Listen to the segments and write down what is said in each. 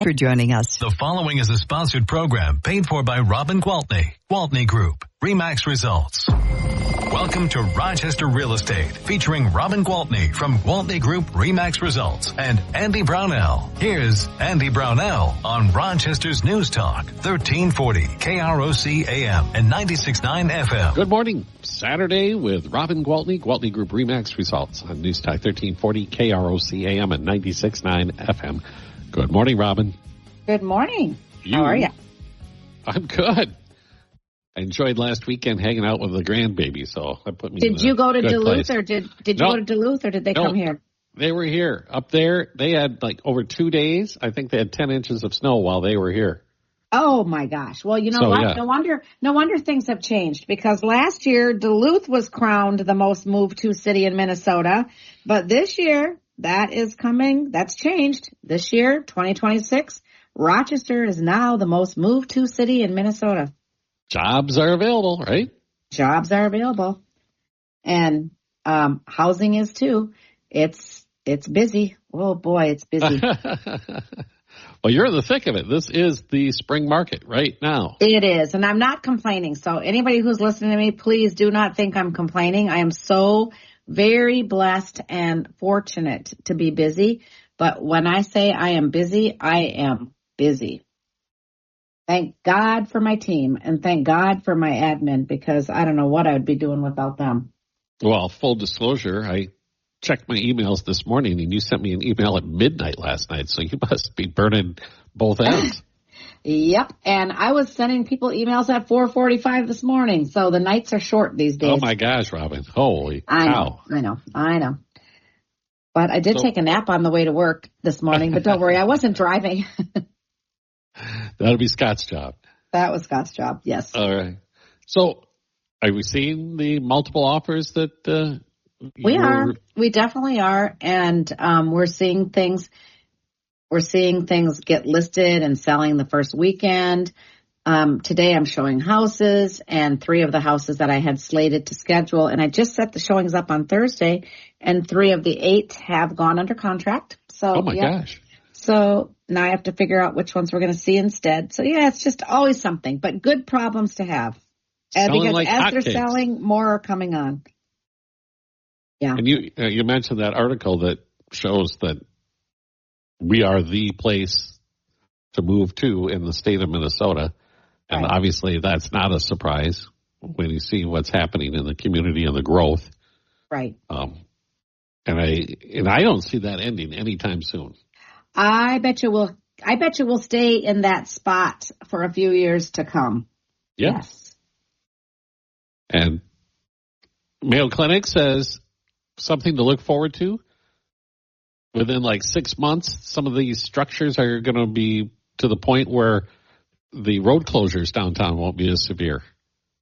for joining us. The following is a sponsored program paid for by Robin Gwaltney, Gwaltney Group, RE/MAX Results. Welcome to Rochester Real Estate, featuring Robin Gwaltney from Gwaltney Group RE/MAX Results and Andy Brownell. Here's Andy Brownell on Rochester's News Talk, 1340 KROC AM and 96.9 FM. Good morning. Saturday with Robin Gwaltney, Gwaltney Group RE/MAX Results on News Talk, 1340 KROC AM and 96.9 FM. Good morning, Robin. Good morning. How are you? I'm good. I enjoyed last weekend hanging out with the grandbaby, so that put me Did you go to Duluth, place. or did you go to Duluth, or did they come here? They were here. Up there, they had like over 2 days. I think they had 10 inches of snow while they were here. Oh my gosh! Well, you know what? Yeah. No wonder things have changed, because last year Duluth was crowned the most moved to city in Minnesota, but this year that is coming. That's changed. This year, 2026, Rochester is now the most moved to city in Minnesota. Jobs are available, right? Jobs are available, and housing is too. It's busy. Oh boy, it's busy. Well, you're in the thick of it. This is the spring market right now. It is, and I'm not complaining. So anybody who's listening to me, please do not think I'm complaining. I am so very blessed and fortunate to be busy. But when I say I am busy, I am busy. Thank God for my team, and thank God for my admin, because I don't know what I would be doing without them. Well, full disclosure, I checked my emails this morning, and you sent me an email at midnight last night, so you must be burning both ends. Yep, and I was sending people emails at 4:45 this morning, so the nights are short these days. Oh, my gosh, Robin. Holy cow. I know. But I did take a nap on the way to work this morning, but don't worry, I wasn't driving. That'll be Scott's job. That was Scott's job, yes. All right. So, are we seeing the multiple offers that we are? We definitely are, and we're seeing things. We're seeing things get listed and selling the first weekend. Today I'm showing houses, and 3 of the houses that I had slated to schedule, and I just set the showings up on Thursday, and 3 of the 8 have gone under contract. So, oh my gosh. So now I have to figure out which ones we're going to see instead. So, yeah, it's just always something, but good problems to have. Because like as they're hotcakes. Selling, more are coming on. Yeah. And you mentioned that article that shows that we are the place to move to in the state of Minnesota. And Right. Obviously that's not a surprise when you see what's happening in the community and the growth. Right. And I don't see that ending anytime soon. I bet you will stay in that spot for a few years to come. Yep. Yes. And Mayo Clinic says something to look forward to. Within like 6 months, some of these structures are going to be to the point where the road closures downtown won't be as severe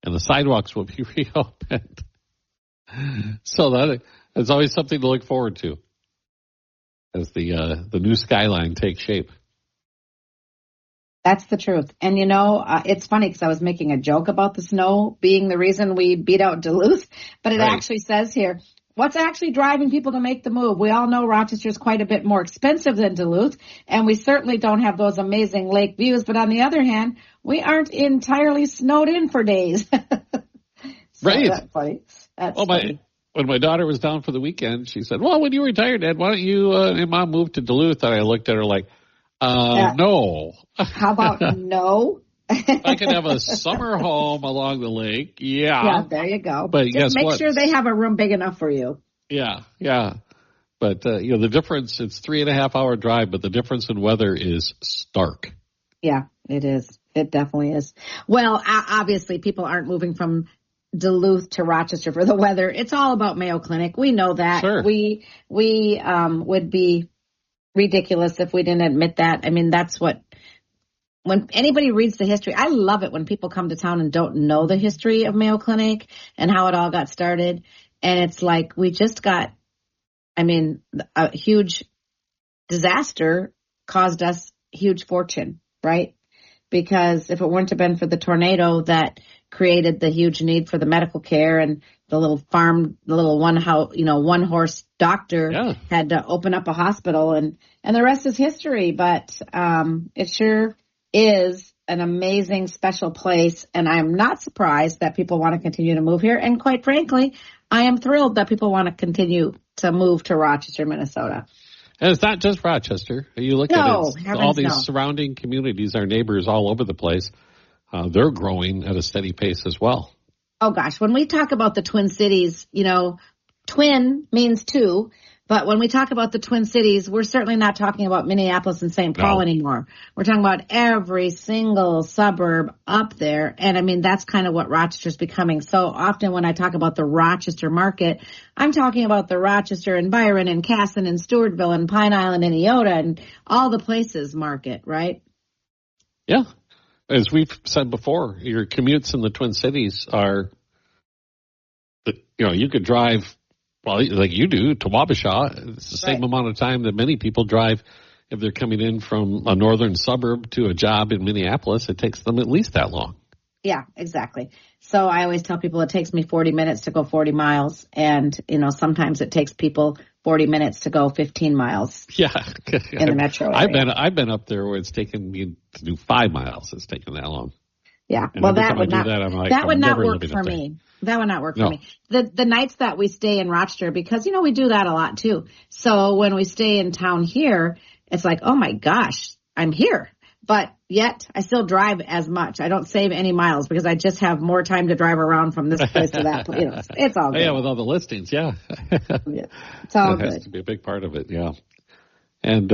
and the sidewalks will be reopened. So that's always something to look forward to as the new skyline takes shape. That's the truth. And, it's funny because I was making a joke about the snow being the reason we beat out Duluth, but it Right. actually says here, what's actually driving people to make the move? We all know Rochester is quite a bit more expensive than Duluth, and we certainly don't have those amazing lake views. But on the other hand, we aren't entirely snowed in for days. So Right. That's funny. Funny. When my daughter was down for the weekend, she said, well, when you retire, Dad, why don't you and Mom move to Duluth? And I looked at her like, no. How about no? I can have a summer home along the lake. Yeah, there you go. But just guess make what? sure they have a room big enough for you. Yeah. But, the difference, it's 3.5 hour drive, but the difference in weather is stark. Yeah, it is. It definitely is. Well, obviously people aren't moving from Duluth to Rochester for the weather. It's all about Mayo Clinic. We know that. Sure. We would be ridiculous if we didn't admit that. I mean, that's what, when anybody reads the history, I love it when people come to town and don't know the history of Mayo Clinic and how it all got started. And it's like, we just got, a huge disaster caused us huge fortune, right? Because if it weren't have been for the tornado that created the huge need for the medical care and the little farm, the little one horse doctor had to open up a hospital, and the rest is history. But it sure is an amazing, special place, and I'm not surprised that people want to continue to move here. And quite frankly, I am thrilled that people want to continue to move to Rochester, Minnesota. And it's not just Rochester. You look at it, all these surrounding communities, our neighbors all over the place, they're growing at a steady pace as well. Oh, gosh. When we talk about the Twin Cities, twin means two. But when we talk about the Twin Cities, we're certainly not talking about Minneapolis and St. Paul anymore. We're talking about every single suburb up there. And, I mean, that's kind of what Rochester's becoming. So often when I talk about the Rochester market, I'm talking about the Rochester and Byron and Casson and Stewartville and Pine Island and Eota and all the places market, right? Yeah. As we've said before, your commutes in the Twin Cities are, you could drive, like you do, to Wabasha. It's the same amount of time that many people drive if they're coming in from a northern suburb to a job in Minneapolis. It takes them at least that long. Yeah, exactly. So I always tell people it takes me 40 minutes to go 40 miles. And, sometimes it takes people 40 minutes to go 15 miles. Yeah. In the metro area. I've been up there where it's taken me to do 5 miles. It's taken that long. Yeah. And well, that would not work for me. That would not work for me. The nights that we stay in Rochester, because, we do that a lot too. So when we stay in town here, it's like, oh my gosh, I'm here. But yet I still drive as much. I don't save any miles because I just have more time to drive around from this place to that place. It's all good. Yeah, with all the listings, yeah. It's all good. That has to be a big part of it, yeah. And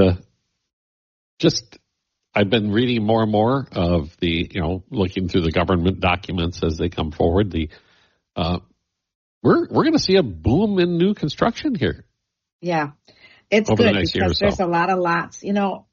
I've been reading more and more of the, looking through the government documents as they come forward. We're going to see a boom in new construction here. Yeah, it's good because there's a lot of lots.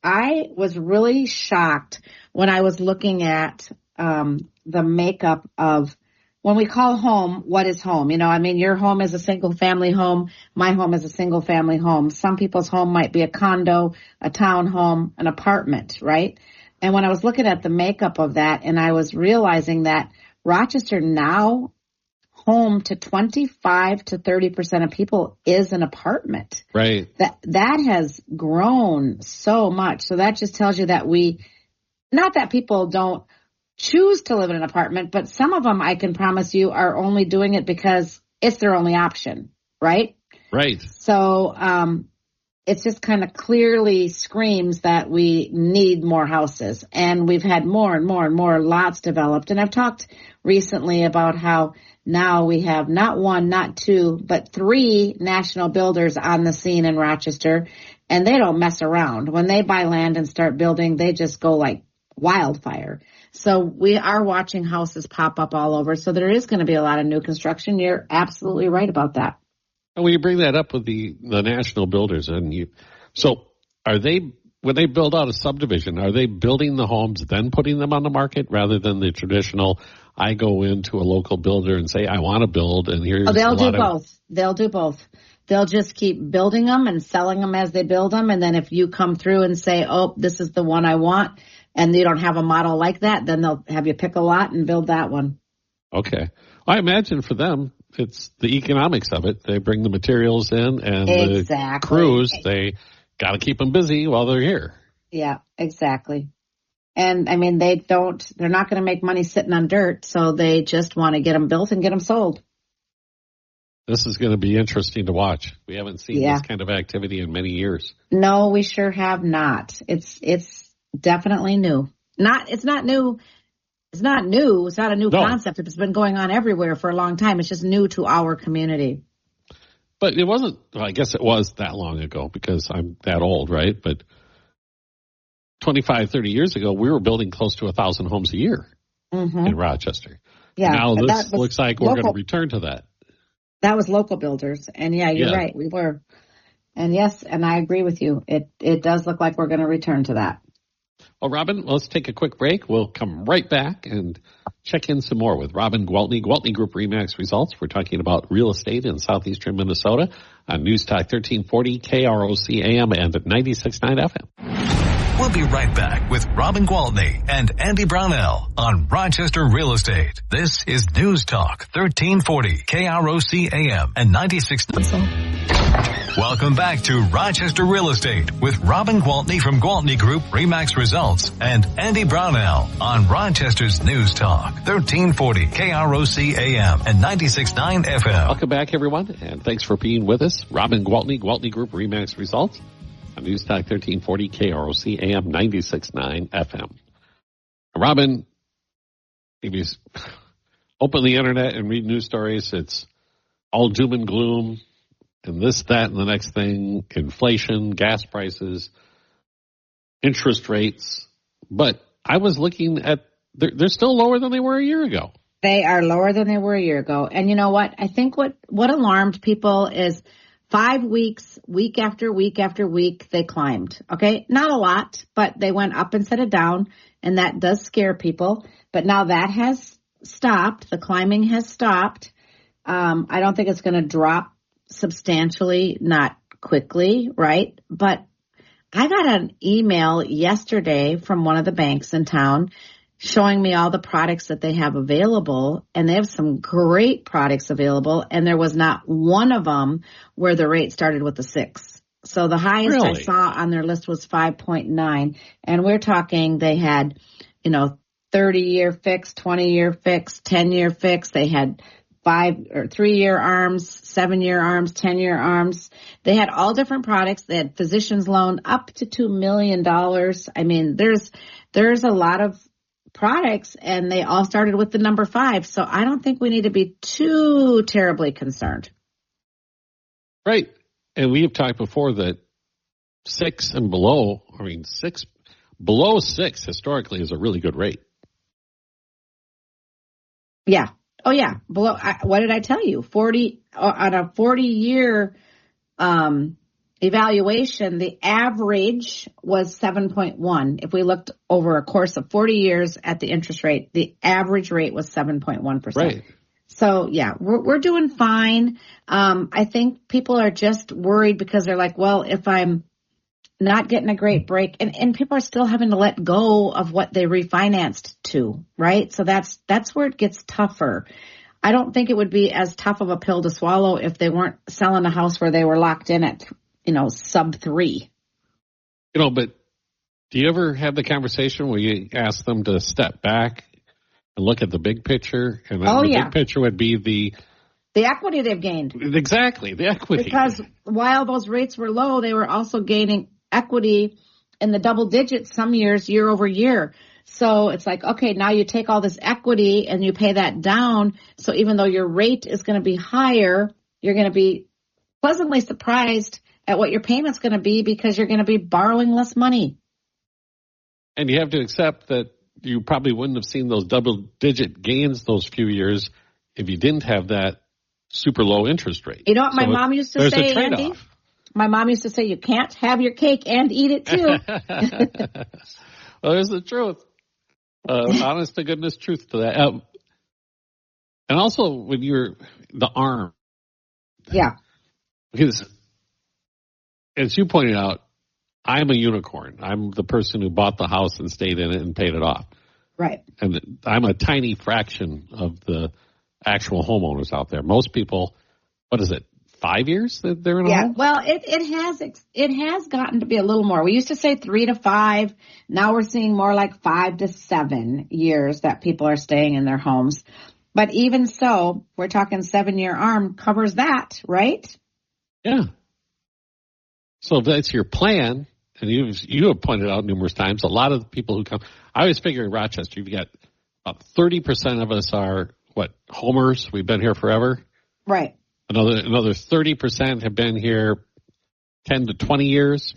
I was really shocked when I was looking at the makeup of when we call home, what is home? Your home is a single family home. My home is a single family home. Some people's home might be a condo, a townhome, an apartment, right? And when I was looking at the makeup of that, and I was realizing that Rochester now, home to 25 to 30% of people is an apartment. Right. That has grown so much. So that just tells you that not that people don't choose to live in an apartment, but some of them, I can promise you, are only doing it because it's their only option. Right. Right. So, it's just kind of clearly screams that we need more houses, and we've had more and more and more lots developed. And I've talked recently about how now we have not one, not two, but 3 national builders on the scene in Rochester, and they don't mess around. When they buy land and start building, they just go like wildfire. So we are watching houses pop up all over. So there is going to be a lot of new construction. You're absolutely right about that. And when you bring that up with the national builders, so are they, when they build out a subdivision, are they building the homes then putting them on the market rather than the traditional, I go into a local builder and say, I want to build, and here's they'll do both. They'll do both. They'll just keep building them and selling them as they build them. And then if you come through and say, oh, this is the one I want, and you don't have a model like that, then they'll have you pick a lot and build that one. Okay. I imagine for them, it's the economics of it. They bring the materials in, and the crews, they got to keep them busy while they're here. Yeah, exactly. And they're not going to make money sitting on dirt, so they just want to get them built and get them sold. This is going to be interesting to watch. We haven't seen this kind of activity in many years. No, we sure have not. It's definitely new. It's not new. It's not new. It's not a new concept. It's been going on everywhere for a long time. It's just new to our community. But it wasn't, I guess it was that long ago because I'm that old, right? But 25, 30 years ago, we were building close to 1,000 homes a year in Rochester. Yeah. Now this looks like we're going to return to that. That was local builders. And you're right. We were. And yes, and I agree with you. It does look like we're going to return to that. Well, Robin, let's take a quick break. We'll come right back and check in some more with Robin Gwaltney, Gwaltney Group RE/MAX results. We're talking about real estate in southeastern Minnesota on News Talk 1340 KROC AM and 96.9 FM. We'll be right back with Robin Gwaltney and Andy Brownell on Rochester Real Estate. This is News Talk 1340 KROC AM and 96. Welcome back to Rochester Real Estate with Robin Gwaltney from Gwaltney Group RE/MAX Results and Andy Brownell on Rochester's News Talk 1340 KROC AM and 96.9 FM. Welcome back, everyone, and thanks for being with us. Robin Gwaltney, Gwaltney Group RE/MAX Results on News Talk 1340 KROC AM 96.9 FM. Robin, if you open the internet and read news stories, it's all doom and gloom. And this, that, and the next thing, inflation, gas prices, interest rates. But I was looking at, they're still lower than they were a year ago. They are lower than they were a year ago. And you know what? I think what alarmed people is 5 weeks, week after week after week, they climbed. Okay? Not a lot, but they went up instead of down. And that does scare people. But now that has stopped. The climbing has stopped. I don't think it's going to drop substantially, not quickly, right? But I got an email yesterday from one of the banks in town showing me all the products that they have available, and they have some great products available, and there was not one of them where the rate started with a 6. So the highest Really? I saw on their list was 5.9, and we're talking they had, 30-year fixed, 20-year fixed, 10-year fixed. They had 5 or 3-year arms, 7-year arms, 10-year arms. They had all different products. They had physicians loan up to $2 million. I mean, there's a lot of products, and they all started with the number 5. So I don't think we need to be too terribly concerned. Right. And we have talked before that 6 and below, below 6 historically is a really good rate. Yeah. Oh, yeah. Below. What did I tell you? 40 on a 40-year evaluation, the average was 7.1. If we looked over a course of 40 years at the interest rate, the average rate was 7.1%. Right. So, yeah, we're doing fine. I think people are just worried because they're like, well, if I'm not getting a great break, and people are still having to let go of what they refinanced to, right? So that's where it gets tougher. I don't think it would be as tough of a pill to swallow if they weren't selling a house where they were locked in at, sub 3. But do you ever have the conversation where you ask them to step back and look at the big picture? And big picture would be the equity they've gained. Exactly, the equity. Because while those rates were low, they were also gaining equity in the double digits some years, year over year. So it's like, okay, now you take all this equity and you pay that down. So even though your rate is going to be higher, you're going to be pleasantly surprised at what your payment's going to be because you're going to be borrowing less money. And you have to accept that you probably wouldn't have seen those double-digit gains those few years if you didn't have that super low interest rate. You know what my mom used to say, Andy? Off. My mom used to say, you can't have your cake and eat it too. Well, there's the truth. Honest to goodness truth to that. And also when the arm. Yeah. Because as you pointed out, I'm a unicorn. I'm the person who bought the house and stayed in it and paid it off. Right. And I'm a tiny fraction of the actual homeowners out there. Most people, 5 years that they're in a home? Well, it has gotten to be a little more. We used to say 3 to 5. Now we're seeing more like 5 to 7 years that people are staying in their homes. But even so, we're talking 7-year arm covers that, right? Yeah. So if that's your plan, and you have pointed out numerous times, a lot of the people who come, I always figure in Rochester, you've got about 30% of us are, homers? We've been here forever. Right. Another 30% have been here 10 to 20 years.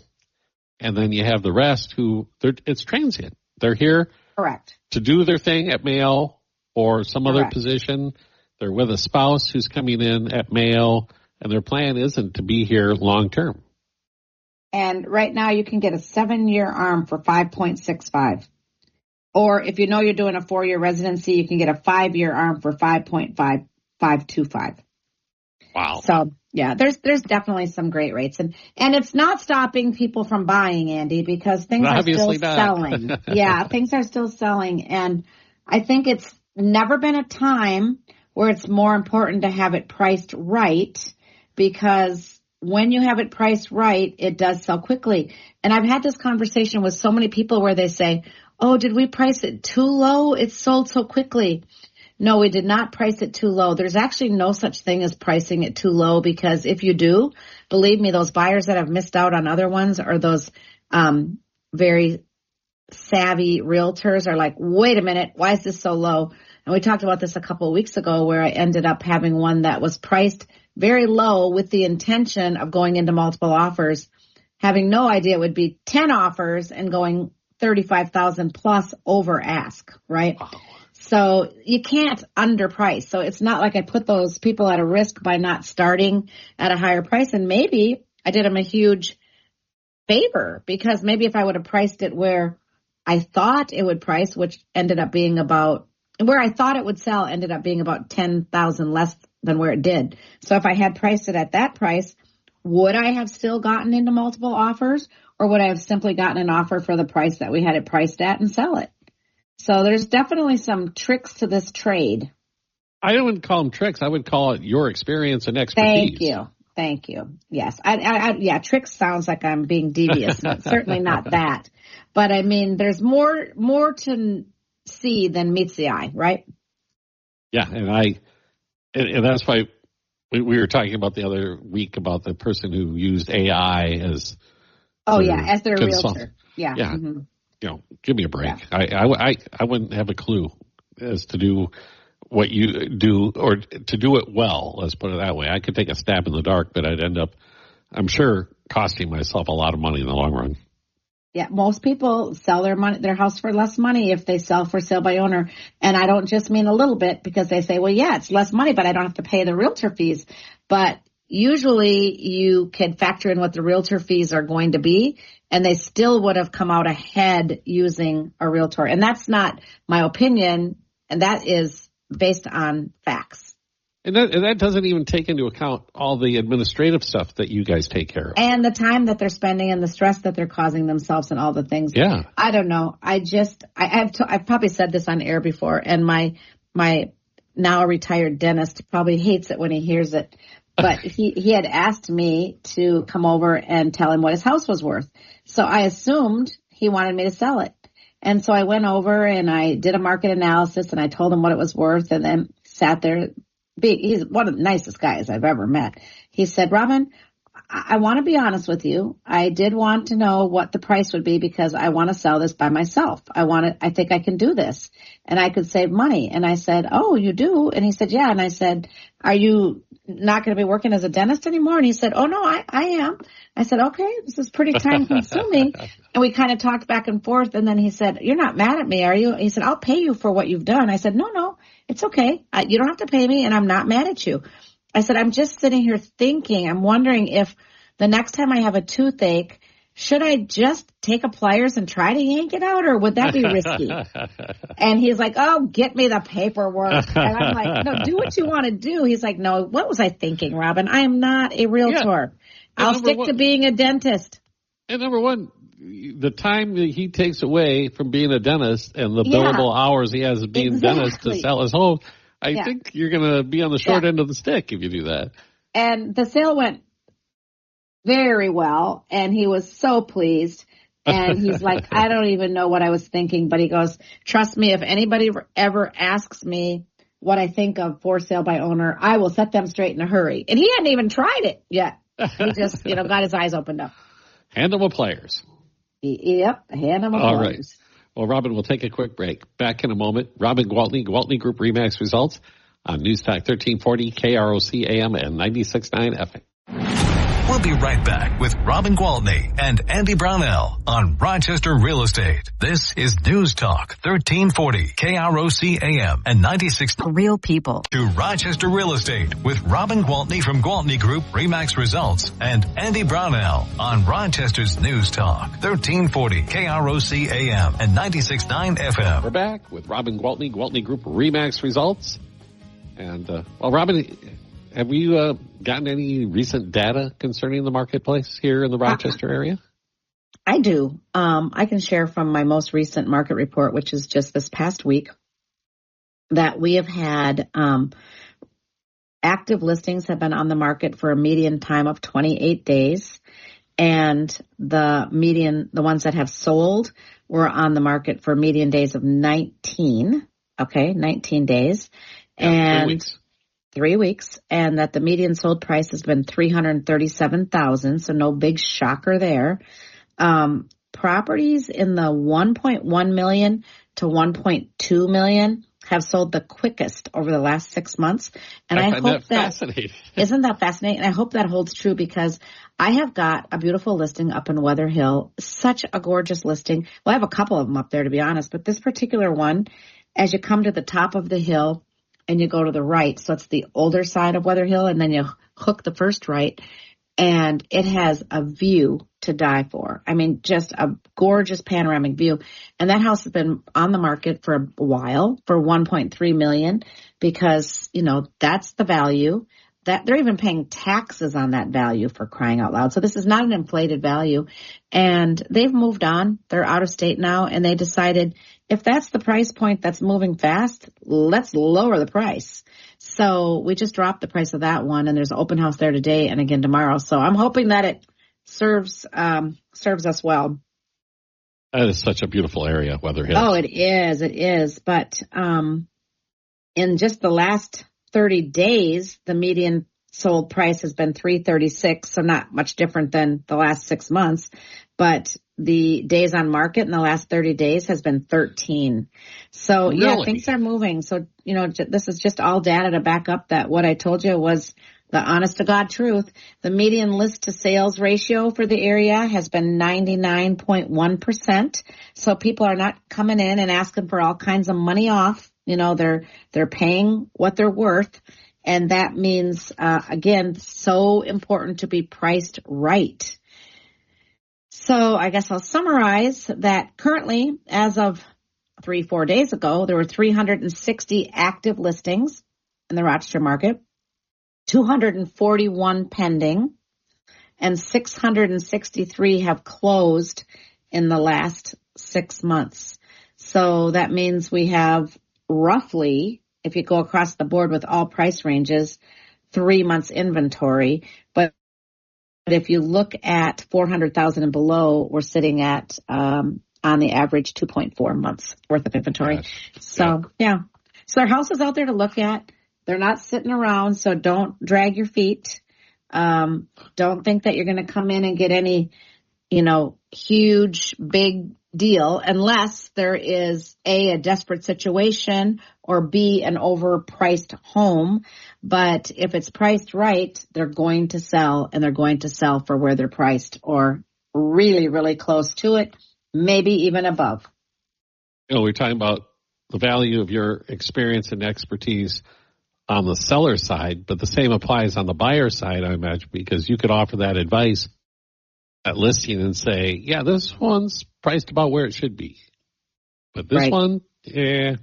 And then you have the rest it's transient. They're here correct to do their thing at Mayo or some other position. They're with a spouse who's coming in at Mayo, and their plan isn't to be here long term. And right now you can get a 7-year arm for 5.65. Or if you're doing a 4-year residency, you can get a 5-year arm for 5.5525. Wow. So yeah, there's definitely some great rates, and it's not stopping people from buying, Andy, because things are still selling. Yeah, things are still selling, and I think it's never been a time where it's more important to have it priced right, because when you have it priced right, it does sell quickly. And I've had this conversation with so many people where they say, "Oh, did we price it too low? It sold so quickly." No, we did not price it too low. There's actually no such thing as pricing it too low, because if you do, believe me, those buyers that have missed out on other ones are those very savvy realtors are like, wait a minute, why is this so low? And we talked about this a couple of weeks ago where I ended up having one that was priced very low with the intention of going into multiple offers, having no idea it would be 10 offers and going 35,000 plus over ask, right? Wow. So you can't underprice. So it's not like I put those people at a risk by not starting at a higher price. And maybe I did them a huge favor, because maybe if I would have priced it where I thought it would price, which ended up being about, where I thought it would sell ended up being about 10,000 less than where it did. So if I had priced it at that price, would I have still gotten into multiple offers, or would I have simply gotten an offer for the price that we had it priced at and sell it? So there's definitely some tricks to this trade. I wouldn't call them tricks. I would call it your experience and expertise. Thank you. Yes. Yeah, tricks sounds like I'm being devious. Certainly not that. But I mean, there's more to see than meets the eye, right? Yeah. And that's why we were talking about the other week about the person who used AI as their realtor. Yeah. Yeah. Mm-hmm. Give me a break. Yeah. I wouldn't have a clue as to do what you do, or to do it well. Let's put it that way. I could take a stab in the dark, but I'd end up, I'm sure, costing myself a lot of money in the long run. Yeah, most people sell their house for less money if they sell for sale by owner. And I don't just mean a little bit, because they say, well, yeah, it's less money, but I don't have to pay the realtor fees. But usually you can factor in what the realtor fees are going to be, and they still would have come out ahead using a realtor. And that's not my opinion, and that is based on facts. And that doesn't even take into account all the administrative stuff that you guys take care of. And the time that they're spending and the stress that they're causing themselves and all the things. Yeah. I don't know. I've probably said this on air before, and my now retired dentist probably hates it when he hears it. But he had asked me to come over and tell him what his house was worth. So I assumed he wanted me to sell it. And so I went over and I did a market analysis, and I told him what it was worth, and then sat there. He's one of the nicest guys I've ever met. He said, Robin, I want to be honest with you. I did want to know what the price would be, because I want to sell this by myself. I think I can do this and I could save money. And I said, oh, you do? And he said, yeah. And I said, are you not going to be working as a dentist anymore? And he said, oh no, I am. I said, okay, this is pretty time consuming. And we kind of talked back and forth. And then he said, you're not mad at me, are you? He said, I'll pay you for what you've done. I said, no, it's okay. You don't have to pay me, and I'm not mad at you. I said, I'm just sitting here thinking, I'm wondering if the next time I have a toothache, should I just take a pliers and try to yank it out, or would that be risky? And he's like, oh, get me the paperwork. And I'm like, no, do what you want to do. He's like, no, what was I thinking, Robin? I am not a realtor. Yeah. I'll stick to being a dentist. And number one, the time that he takes away from being a dentist and the billable hours he has being a dentist to sell his home, I think you're going to be on the short end of the stick if you do that. And the sale went very well, and he was so pleased. And he's like, I don't even know what I was thinking, but he goes, trust me, if anybody ever asks me what I think of for sale by owner, I will set them straight in a hurry. And he hadn't even tried it yet. He just, got his eyes opened up. Hand them with pliers. Yep, hand them with pliers. All right. Well, Robin, we'll take a quick break. Back in a moment. Robin Gwaltney, Gwaltney Group RE/MAX results on News Talk 1340 KROC AM and 96.9 FM. We'll be right back with Robin Gwaltney and Andy Brownell on Rochester Real Estate. This is News Talk 1340 KROC AM and 96. Real people. To Rochester Real Estate with Robin Gwaltney from Gwaltney Group RE/MAX Results and Andy Brownell on Rochester's News Talk 1340 KROC AM and 96.9 FM. We're back with Robin Gwaltney, Gwaltney Group RE/MAX Results. And, Robin, have you gotten any recent data concerning the marketplace here in the Rochester area? I do. I can share from my most recent market report, which is just this past week, that we have had active listings have been on the market for a median time of 28 days. And the ones that have sold were on the market for median days of 19. Okay, 19 days. Yeah, and 3 weeks. 3 weeks. And that the median sold price has been $337,000. So no big shocker there. Properties in the 1.1 million to 1.2 million have sold the quickest over the last 6 months. And I find hope that fascinating. Isn't that fascinating? And I hope that holds true because I have got a beautiful listing up in Weather Hill, such a gorgeous listing. Well, I have a couple of them up there, to be honest, but this particular one, as you come to the top of the hill and you go to the right, so it's the older side of Weather Hill, and then you hook the first right, and it has a view to die for. I mean, just a gorgeous panoramic view. And that house has been on the market for a while for $1.3 million because, that's the value. That they're even paying taxes on that value, for crying out loud. So this is not an inflated value. And they've moved on. They're out of state now. And they decided if that's the price point that's moving fast, let's lower the price. So we just dropped the price of that one. And there's an open house there today and again tomorrow. So I'm hoping that it serves us well. That is such a beautiful area, Weather Hill. Oh, it is. It is. But in just the last 30 days, the median sold price has been $336, so not much different than the last 6 months. But the days on market in the last 30 days has been 13. So, Really? Yeah, things are moving. So, this is just all data to back up that what I told you was the honest to God truth. The median list to sales ratio for the area has been 99.1%. So people are not coming in and asking for all kinds of money off. They're paying what they're worth. And that means, again, so important to be priced right. So I guess I'll summarize that currently, as of 3-4 days ago, there were 360 active listings in the Rochester market, 241 pending, and 663 have closed in the last 6 months. So that means we have roughly, if you go across the board with all price ranges, 3 months inventory. But if you look at 400,000 and below, we're sitting at, on the average, 2.4 months worth of inventory. Gosh. So, yeah. So there are houses out there to look at. They're not sitting around, so don't drag your feet. Don't think that you're going to come in and get any, huge, big deal unless there is A, a desperate situation, or B, an overpriced home. But if it's priced right, they're going to sell, and they're going to sell for where they're priced or really, really close to it, maybe even above. We're talking about the value of your experience and expertise on the seller side, but the same applies on the buyer side, I imagine, because you could offer that advice at listing and say, yeah, this one's priced about where it should be. But this Right. one, yeah,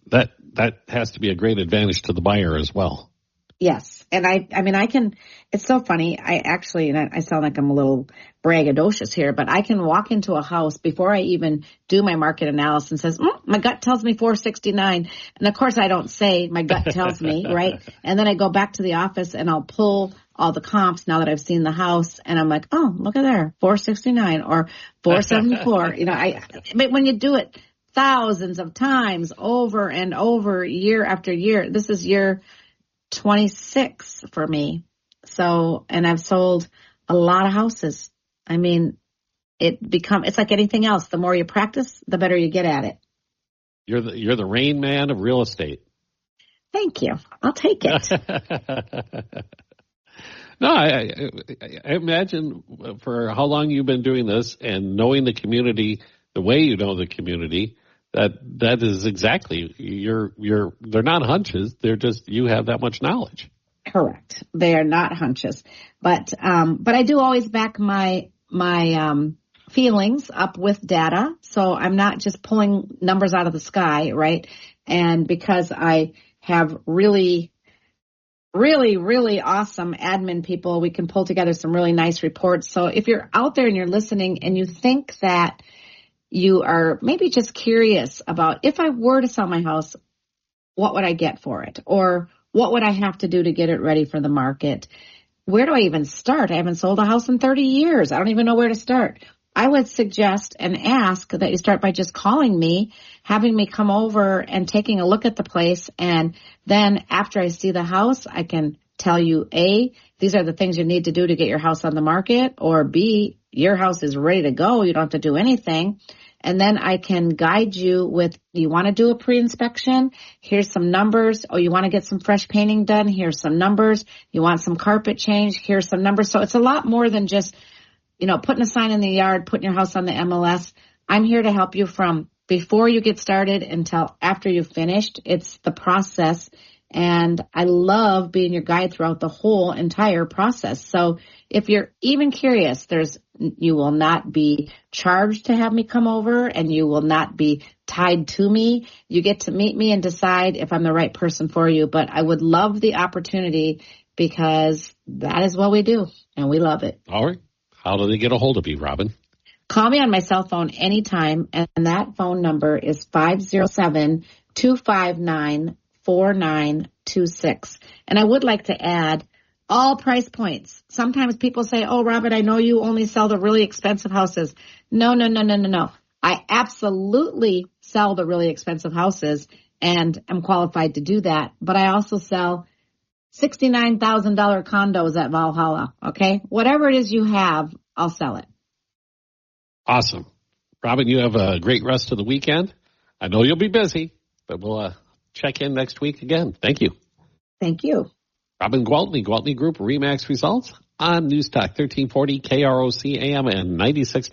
that has to be a great advantage to the buyer as well. Yes. And I mean, it's so funny. And I sound like I'm a little braggadocious here, but I can walk into a house before I even do my market analysis and says, my gut tells me 469. And of course I don't say my gut tells me, right? And then I go back to the office and I'll pull all the comps now that I've seen the house, and I'm like, oh, look at there, 469 or 474. But when you do it thousands of times over and over, year after year, this is year 26 for me. So, and I've sold a lot of houses. I mean, it's like anything else. The more you practice, the better you get at it. You're the Rain Man of real estate. Thank you. I'll take it. No, I imagine for how long you've been doing this and knowing the community the way you know the community, that is exactly they're not hunches. They're just, you have that much knowledge. Correct. They are not hunches, but I do always back my feelings up with data. So I'm not just pulling numbers out of the sky, right? And because I have really really, really awesome admin people. We can pull together some really nice reports. So if you're out there and you're listening and you think that you are maybe just curious about, if I were to sell my house, what would I get for it? Or what would I have to do to get it ready for the market? Where do I even start? I haven't sold a house in 30 years. I don't even know where to start. I would suggest and ask that you start by just calling me, having me come over and taking a look at the place. And then after I see the house, I can tell you, A, these are the things you need to do to get your house on the market, or B, your house is ready to go. You don't have to do anything. And then I can guide you with, you want to do a pre-inspection? Here's some numbers. Oh, you want to get some fresh painting done? Here's some numbers. You want some carpet change? Here's some numbers. So it's a lot more than just, putting a sign in the yard, putting your house on the MLS. I'm here to help you from before you get started until after you've finished. It's the process. And I love being your guide throughout the whole entire process. So if you're even curious, you will not be charged to have me come over, and you will not be tied to me. You get to meet me and decide if I'm the right person for you. But I would love the opportunity, because that is what we do, and we love it. All right. How do they get a hold of you, Robin? Call me on my cell phone anytime, and that phone number is 507-259-4926. And I would like to add, all price points. Sometimes people say, oh, Robin, I know you only sell the really expensive houses. No. I absolutely sell the really expensive houses, and I'm qualified to do that. But I also sell $69,000 condos at Valhalla, okay? Whatever it is you have, I'll sell it. Awesome. Robin, you have a great rest of the weekend. I know you'll be busy, but we'll check in next week again. Thank you. Thank you. Robin Gwaltney, Gwaltney Group RE/MAX Results on News Talk 1340 KROC AM and 96.